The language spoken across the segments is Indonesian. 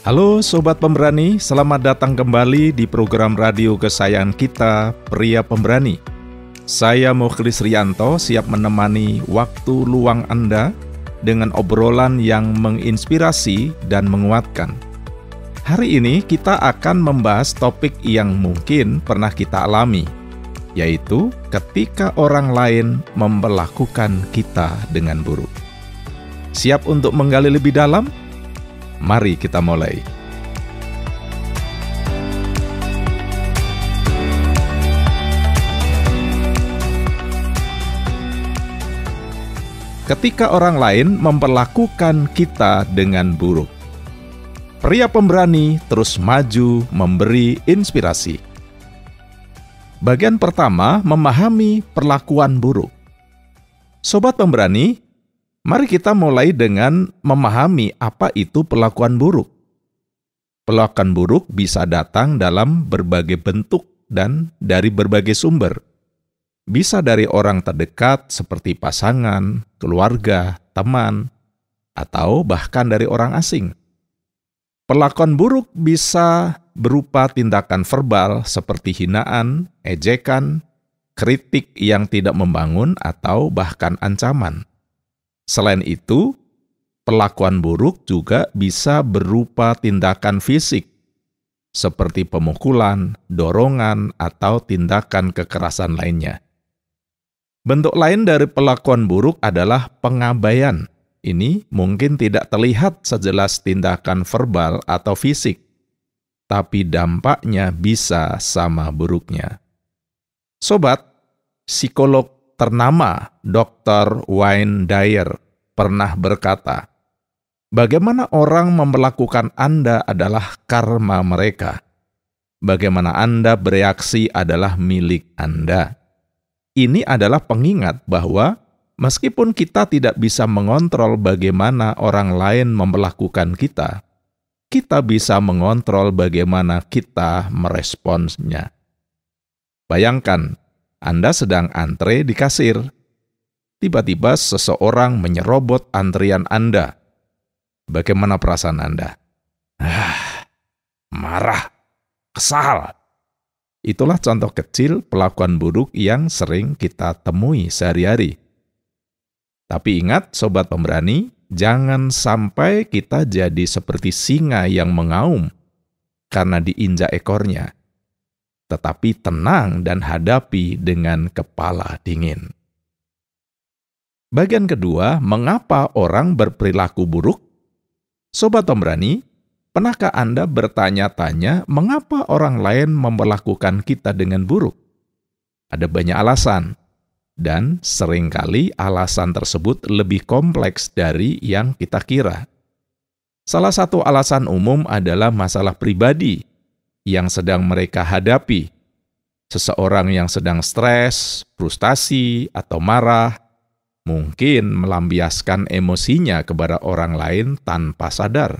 Halo Sobat Pemberani, selamat datang kembali di program radio kesayangan kita, Pria Pemberani. Saya Mukhlis Rianto siap menemani waktu luang Anda dengan obrolan yang menginspirasi dan menguatkan. Hari ini kita akan membahas topik yang mungkin pernah kita alami, yaitu ketika orang lain memperlakukan kita dengan buruk. Siap untuk menggali lebih dalam? Mari kita mulai. Ketika orang lain memperlakukan kita dengan buruk, Pria Pemberani terus maju memberi inspirasi. Bagian pertama, memahami perlakuan buruk. Sobat Pemberani, mari kita mulai dengan memahami apa itu perlakuan buruk. Perlakuan buruk bisa datang dalam berbagai bentuk dan dari berbagai sumber. Bisa dari orang terdekat seperti pasangan, keluarga, teman, atau bahkan dari orang asing. Perlakuan buruk bisa berupa tindakan verbal seperti hinaan, ejekan, kritik yang tidak membangun, atau bahkan ancaman. Selain itu, perlakuan buruk juga bisa berupa tindakan fisik, seperti pemukulan, dorongan, atau tindakan kekerasan lainnya. Bentuk lain dari perlakuan buruk adalah pengabaian. Ini mungkin tidak terlihat sejelas tindakan verbal atau fisik, tapi dampaknya bisa sama buruknya. Sobat, psikolog ternama Dr. Wayne Dyer pernah berkata, bagaimana orang memperlakukan Anda adalah karma mereka. Bagaimana Anda bereaksi adalah milik Anda. Ini adalah pengingat bahwa meskipun kita tidak bisa mengontrol bagaimana orang lain memperlakukan kita bisa mengontrol bagaimana kita meresponsnya. Bayangkan, Anda sedang antre di kasir. Tiba-tiba seseorang menyerobot antrian Anda. Bagaimana perasaan Anda? Marah, kesal. Itulah contoh kecil perlakuan buruk yang sering kita temui sehari-hari. Tapi ingat, Sobat Pemberani, jangan sampai kita jadi seperti singa yang mengaum karena diinjak ekornya. Tetapi tenang dan hadapi dengan kepala dingin. Bagian kedua, mengapa orang berperilaku buruk? Sobat Pemberani, pernahkah Anda bertanya-tanya mengapa orang lain memperlakukan kita dengan buruk? Ada banyak alasan, dan seringkali alasan tersebut lebih kompleks dari yang kita kira. Salah satu alasan umum adalah masalah pribadi yang sedang mereka hadapi. Seseorang yang sedang stres, frustasi, atau marah, mungkin melampiaskan emosinya kepada orang lain tanpa sadar.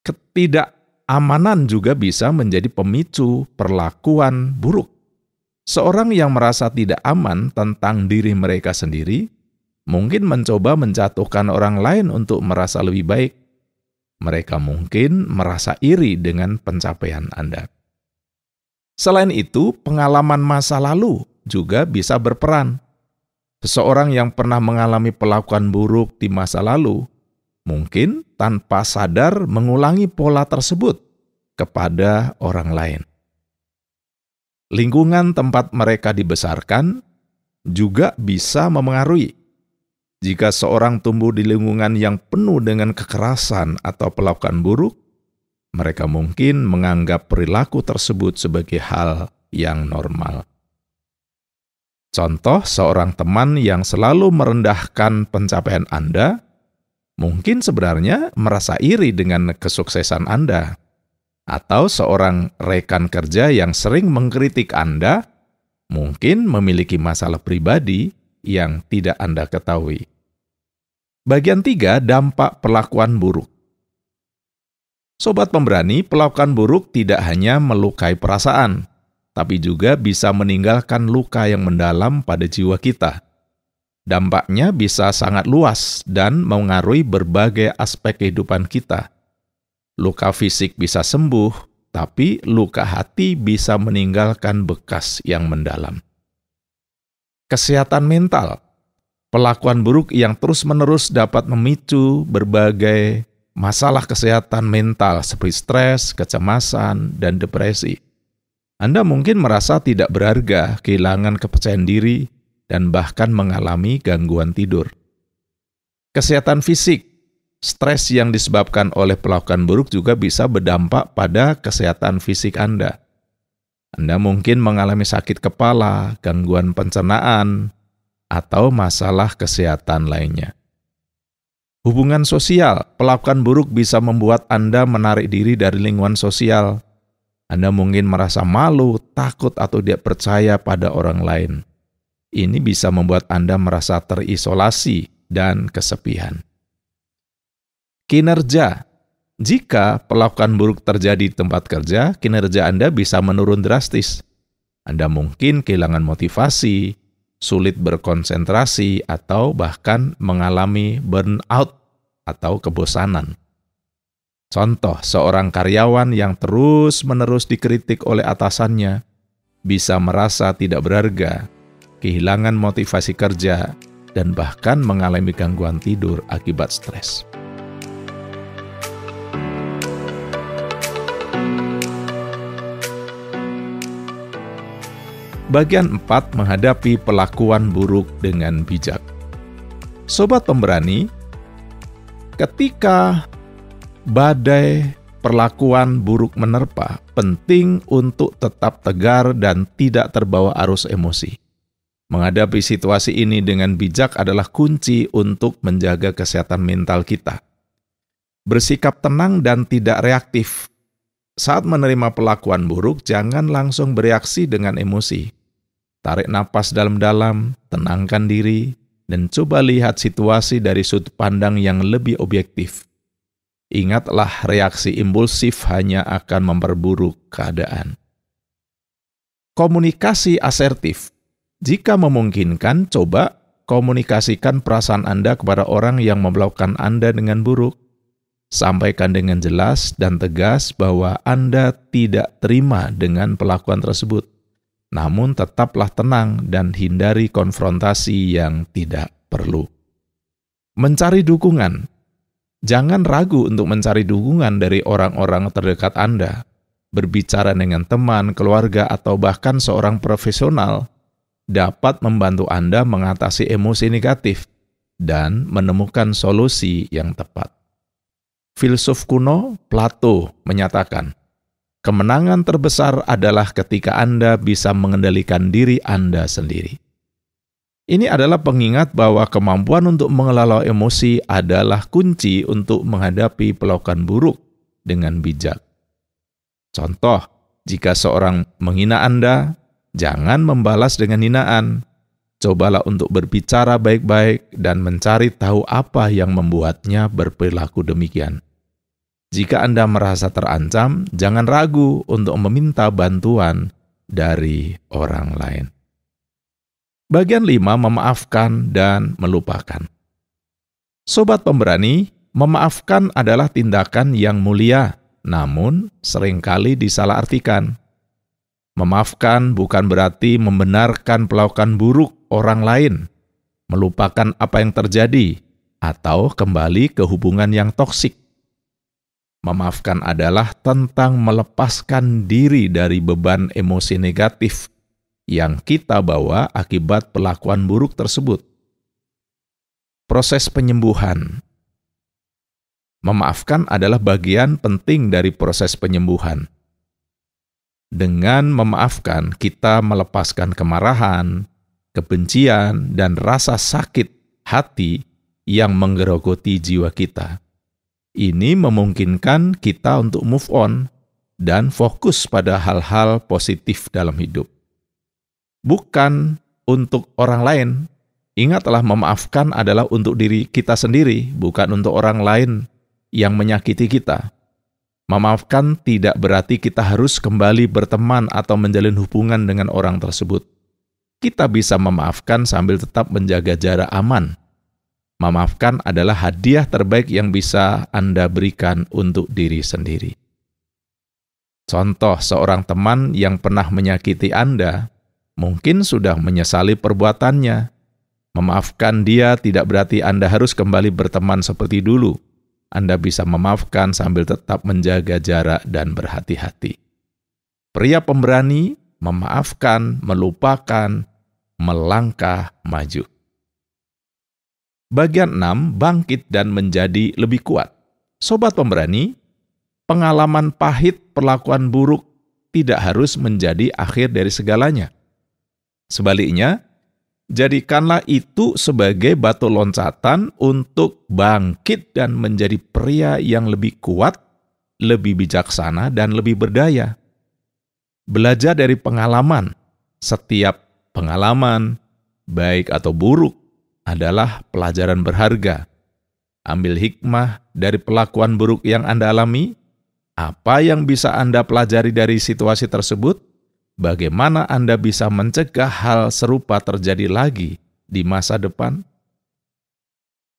Ketidakamanan juga bisa menjadi pemicu perlakuan buruk. Seorang yang merasa tidak aman tentang diri mereka sendiri, mungkin mencoba menjatuhkan orang lain untuk merasa lebih baik. Mereka mungkin merasa iri dengan pencapaian Anda. Selain itu, pengalaman masa lalu juga bisa berperan. Seseorang yang pernah mengalami perlakuan buruk di masa lalu, mungkin tanpa sadar mengulangi pola tersebut kepada orang lain. Lingkungan tempat mereka dibesarkan juga bisa memengaruhi. Jika seorang tumbuh di lingkungan yang penuh dengan kekerasan atau perlakuan buruk, mereka mungkin menganggap perilaku tersebut sebagai hal yang normal. Contoh, seorang teman yang selalu merendahkan pencapaian Anda, mungkin sebenarnya merasa iri dengan kesuksesan Anda. Atau seorang rekan kerja yang sering mengkritik Anda, mungkin memiliki masalah pribadi yang tidak Anda ketahui. Bagian 3, dampak perlakuan buruk. Sobat Pemberani, perlakuan buruk tidak hanya melukai perasaan, tapi juga bisa meninggalkan luka yang mendalam pada jiwa kita. Dampaknya bisa sangat luas dan mengaruhi berbagai aspek kehidupan kita. Luka fisik bisa sembuh, tapi luka hati bisa meninggalkan bekas yang mendalam. Kesehatan mental. Perlakuan buruk yang terus-menerus dapat memicu berbagai masalah kesehatan mental seperti stres, kecemasan, dan depresi. Anda mungkin merasa tidak berharga, kehilangan kepercayaan diri, dan bahkan mengalami gangguan tidur. Kesehatan fisik. Stres yang disebabkan oleh perlakuan buruk juga bisa berdampak pada kesehatan fisik Anda. Anda mungkin mengalami sakit kepala, gangguan pencernaan, atau masalah kesehatan lainnya. Hubungan sosial, perlakuan buruk bisa membuat Anda menarik diri dari lingkungan sosial. Anda mungkin merasa malu, takut, atau tidak percaya pada orang lain. Ini bisa membuat Anda merasa terisolasi dan kesepian. Kinerja. Jika perlakuan buruk terjadi di tempat kerja, kinerja Anda bisa menurun drastis. Anda mungkin kehilangan motivasi, sulit berkonsentrasi, atau bahkan mengalami burnout atau kebosanan. Contoh, seorang karyawan yang terus-menerus dikritik oleh atasannya bisa merasa tidak berharga, kehilangan motivasi kerja, dan bahkan mengalami gangguan tidur akibat stres. Bagian 4, menghadapi perlakuan buruk dengan bijak. Sobat pemberani, ketika badai perlakuan buruk menerpa, penting untuk tetap tegar dan tidak terbawa arus emosi. Menghadapi situasi ini dengan bijak adalah kunci untuk menjaga kesehatan mental kita. Bersikap tenang dan tidak reaktif. Saat menerima perlakuan buruk, jangan langsung bereaksi dengan emosi. Tarik napas dalam-dalam, tenangkan diri, dan coba lihat situasi dari sudut pandang yang lebih objektif. Ingatlah, reaksi impulsif hanya akan memperburuk keadaan. Komunikasi asertif. Jika memungkinkan, coba komunikasikan perasaan Anda kepada orang yang memperlakukan Anda dengan buruk. Sampaikan dengan jelas dan tegas bahwa Anda tidak terima dengan perlakuan tersebut. Namun tetaplah tenang dan hindari konfrontasi yang tidak perlu. Mencari dukungan. Jangan ragu untuk mencari dukungan dari orang-orang terdekat Anda. Berbicara dengan teman, keluarga, atau bahkan seorang profesional dapat membantu Anda mengatasi emosi negatif dan menemukan solusi yang tepat. Filsuf kuno Plato menyatakan, kemenangan terbesar adalah ketika Anda bisa mengendalikan diri Anda sendiri. Ini adalah pengingat bahwa kemampuan untuk mengelola emosi adalah kunci untuk menghadapi perlakuan buruk dengan bijak. Contoh, jika seorang menghina Anda, jangan membalas dengan hinaan. Cobalah untuk berbicara baik-baik dan mencari tahu apa yang membuatnya berperilaku demikian. Jika Anda merasa terancam, jangan ragu untuk meminta bantuan dari orang lain. Bagian 5, memaafkan dan melupakan. Sobat pemberani, memaafkan adalah tindakan yang mulia, namun seringkali disalahartikan. Memaafkan bukan berarti membenarkan perlakuan buruk orang lain, melupakan apa yang terjadi, atau kembali ke hubungan yang toksik. Memaafkan adalah tentang melepaskan diri dari beban emosi negatif yang kita bawa akibat perlakuan buruk tersebut. Proses penyembuhan. Memaafkan adalah bagian penting dari proses penyembuhan. Dengan memaafkan, kita melepaskan kemarahan, kebencian, dan rasa sakit hati yang menggerogoti jiwa kita. Ini memungkinkan kita untuk move on dan fokus pada hal-hal positif dalam hidup. Bukan untuk orang lain. Ingatlah, memaafkan adalah untuk diri kita sendiri, bukan untuk orang lain yang menyakiti kita. Memaafkan tidak berarti kita harus kembali berteman atau menjalin hubungan dengan orang tersebut. Kita bisa memaafkan sambil tetap menjaga jarak aman. Memaafkan adalah hadiah terbaik yang bisa Anda berikan untuk diri sendiri. Contoh seorang teman yang pernah menyakiti Anda, mungkin sudah menyesali perbuatannya. Memaafkan dia tidak berarti Anda harus kembali berteman seperti dulu. Anda bisa memaafkan sambil tetap menjaga jarak dan berhati-hati. Pria pemberani memaafkan, melupakan, melangkah maju. Bagian 6, bangkit dan menjadi lebih kuat. Sobat pemberani, pengalaman pahit perlakuan buruk tidak harus menjadi akhir dari segalanya. Sebaliknya, jadikanlah itu sebagai batu loncatan untuk bangkit dan menjadi pria yang lebih kuat, lebih bijaksana, dan lebih berdaya. Belajar dari pengalaman. Setiap pengalaman, baik atau buruk, adalah pelajaran berharga. Ambil hikmah dari pelakuan buruk yang Anda alami. Apa yang bisa Anda pelajari dari situasi tersebut? Bagaimana Anda bisa mencegah hal serupa terjadi lagi di masa depan?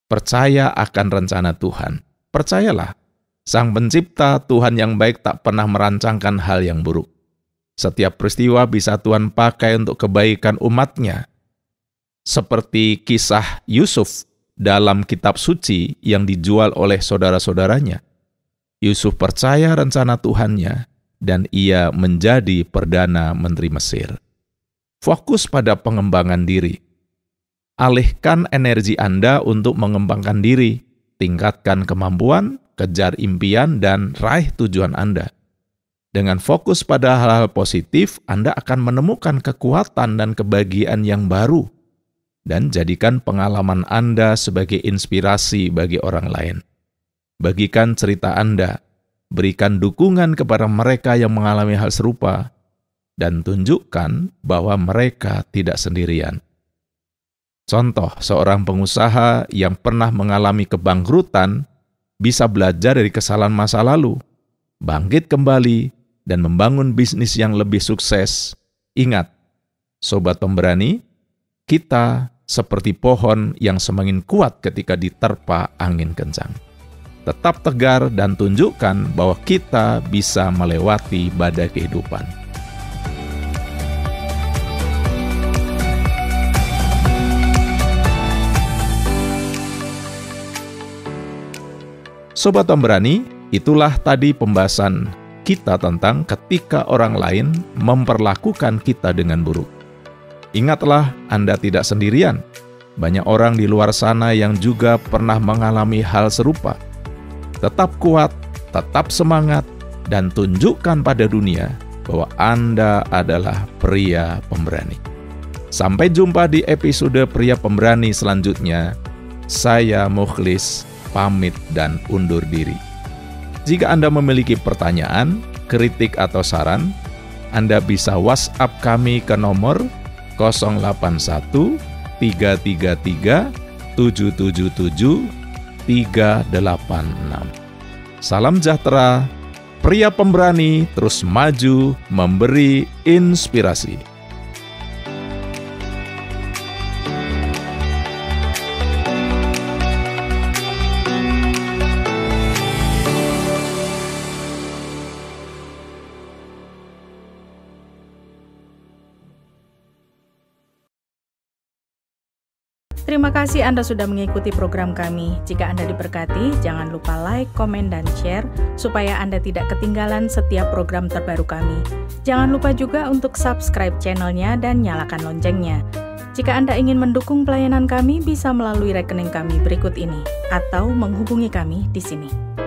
Percaya akan rencana Tuhan. Percayalah, Sang Pencipta, Tuhan yang baik, tak pernah merancangkan hal yang buruk. Setiap peristiwa bisa Tuhan pakai untuk kebaikan umat-Nya. Seperti kisah Yusuf dalam kitab suci yang dijual oleh saudara-saudaranya. Yusuf percaya rencana Tuhannya dan ia menjadi Perdana Menteri Mesir. Fokus pada pengembangan diri. Alihkan energi Anda untuk mengembangkan diri, tingkatkan kemampuan, kejar impian, dan raih tujuan Anda. Dengan fokus pada hal-hal positif, Anda akan menemukan kekuatan dan kebahagiaan yang baru, dan jadikan pengalaman Anda sebagai inspirasi bagi orang lain. Bagikan cerita Anda, berikan dukungan kepada mereka yang mengalami hal serupa, dan tunjukkan bahwa mereka tidak sendirian. Contoh, seorang pengusaha yang pernah mengalami kebangkrutan bisa belajar dari kesalahan masa lalu, bangkit kembali, dan membangun bisnis yang lebih sukses. Ingat, sobat pemberani, kita seperti pohon yang semakin kuat ketika diterpa angin kencang. Tetap tegar dan tunjukkan bahwa kita bisa melewati badai kehidupan. Sobat pemberani, itulah tadi pembahasan kita tentang ketika orang lain memperlakukan kita dengan buruk. Ingatlah, Anda tidak sendirian. Banyak orang di luar sana yang juga pernah mengalami hal serupa. Tetap kuat, tetap semangat, dan tunjukkan pada dunia bahwa Anda adalah pria pemberani. Sampai jumpa di episode Pria Pemberani selanjutnya. Saya Mukhlis, pamit dan undur diri. Jika Anda memiliki pertanyaan, kritik atau saran, Anda bisa WhatsApp kami ke nomor 081 333 777 386. Salam sejahtera, pria pemberani terus maju memberi inspirasi. Terima kasih Anda sudah mengikuti program kami. Jika Anda diberkati, jangan lupa like, komen, dan share supaya Anda tidak ketinggalan setiap program terbaru kami. Jangan lupa juga untuk subscribe channelnya dan nyalakan loncengnya. Jika Anda ingin mendukung pelayanan kami, bisa melalui rekening kami berikut ini atau menghubungi kami di sini.